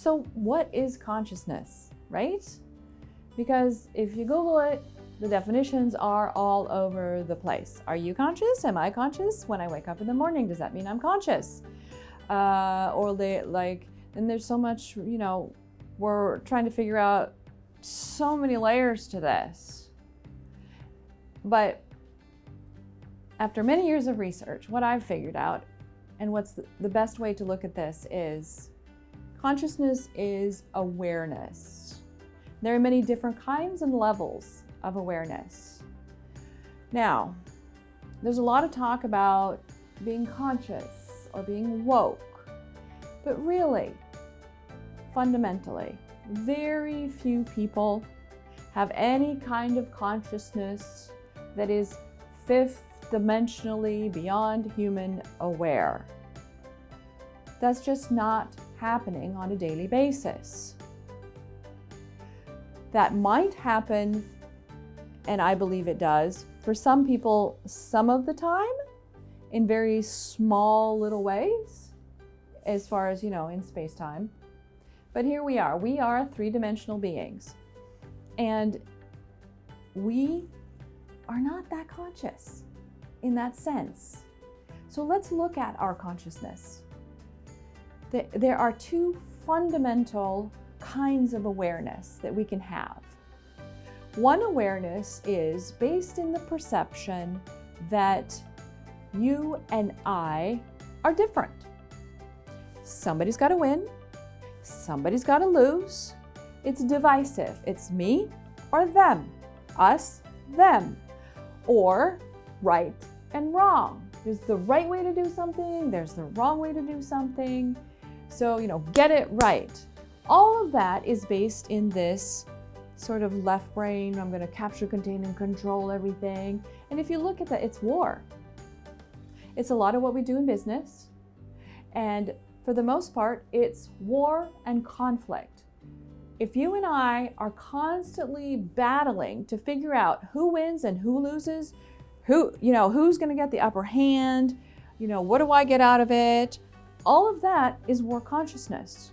So what is consciousness, right? Because if you Google it, the definitions are all over the place. Are you conscious? Am I conscious? When I wake up in the morning, does that mean I'm conscious? And there's so much, we're trying to figure out so many layers to this. But after many years of research, what I've figured out, and what's the best way to look at this is, consciousness is awareness. There are many different kinds and levels of awareness. Now, there's a lot of talk about being conscious or being woke, but really, fundamentally, very few people have any kind of consciousness that is fifth dimensionally beyond human aware. That's just not happening on a daily basis. That might happen, and I believe it does, for some people some of the time in very small little ways, as far as, in space-time. But here we are three-dimensional beings, and we are not that conscious in that sense. So let's look at our consciousness. There are two fundamental kinds of awareness that we can have. One awareness is based in the perception that you and I are different. Somebody's got to win, somebody's got to lose. It's divisive. It's me or them, us, them, or right and wrong. There's the right way to do something, there's the wrong way to do something. So, get it right. All of that is based in this sort of left brain, I'm going to capture, contain, and control everything. And if you look at that, it's war. It's a lot of what we do in business. And for the most part, it's war and conflict. If you and I are constantly battling to figure out who wins and who loses, who's going to get the upper hand, what do I get out of it? All of that is war consciousness.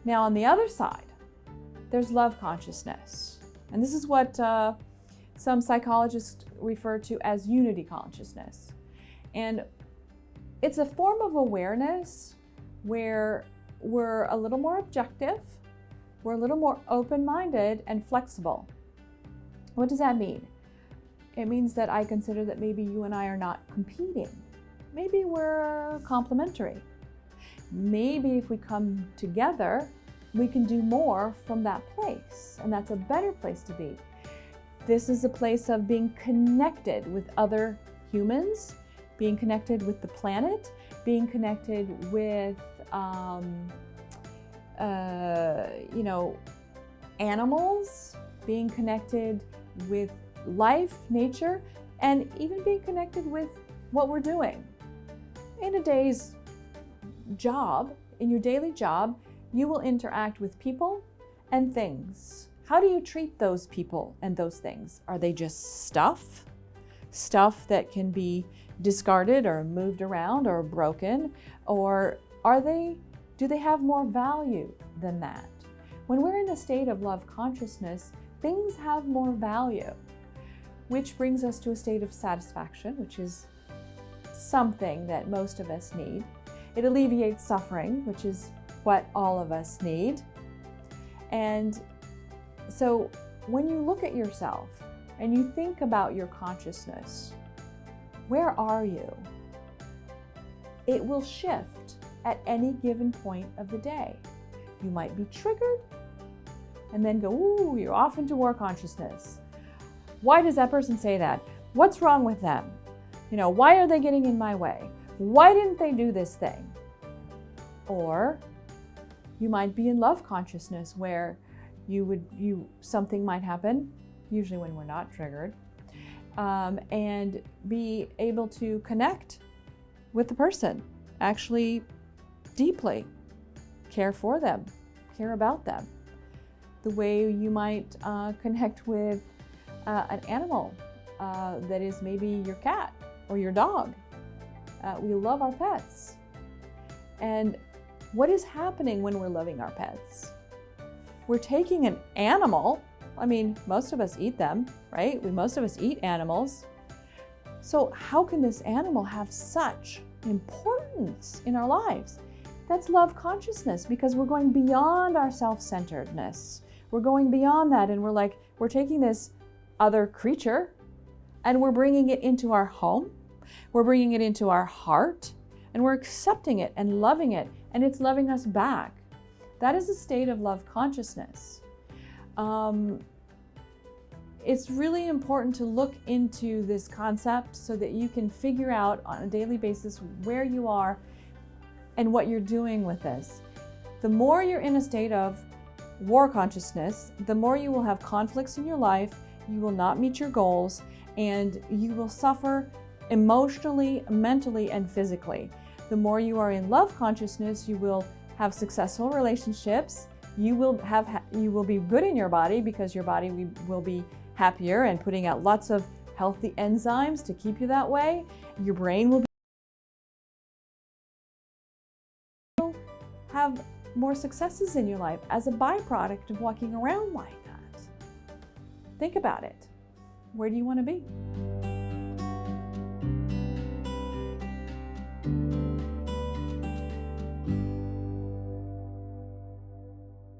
Now, on the other side, there's love consciousness. And this is what some psychologists refer to as unity consciousness. And it's a form of awareness where we're a little more objective, we're a little more open-minded and flexible. What does that mean? It means that I consider that maybe you and I are not competing. Maybe we're complementary. Maybe if we come together, we can do more from that place, and that's a better place to be. This is a place of being connected with other humans, being connected with the planet, being connected with animals, being connected with life, nature, and even being connected with what we're doing. In a day's job, in your daily job, you will interact with people and things. How do you treat those people and those things? Are they just stuff? Stuff that can be discarded or moved around or broken? Or do they have more value than that? When we're in a state of love consciousness, things have more value, which brings us to a state of satisfaction, which is something that most of us need. It alleviates suffering, which is what all of us need. And so when you look at yourself and you think about your consciousness, where are you? It will shift at any given point of the day. You might be triggered and then go, ooh, you're off into war consciousness. Why does that person say that? What's wrong with them? Why are they getting in my way? Why didn't they do this thing? Or you might be in love consciousness where something might happen, usually when we're not triggered, and be able to connect with the person, actually deeply care for them, care about them. The way you might connect with an animal that is maybe your cat or your dog. We love our pets. And What is happening when we're loving our pets? We're taking an animal. I mean, most of us eat them, right? Most of us eat animals. So how can this animal have such importance in our lives? That's love consciousness, because we're going beyond our self-centeredness. We're going beyond that, and we're taking this other creature and we're bringing it into our home. We're bringing it into our heart, and we're accepting it and loving it, and it's loving us back. That is a state of love consciousness. It's really important to look into this concept so that you can figure out on a daily basis where you are and what you're doing with this. The more you're in a state of war consciousness, the more you will have conflicts in your life, you will not meet your goals, and you will suffer emotionally, mentally, and physically. The more you are in love consciousness, you will have successful relationships. You will be good in your body, because your body will be happier and putting out lots of healthy enzymes to keep you that way. Your brain will have more successes in your life as a byproduct of walking around like that. Think about it. Where do you want to be?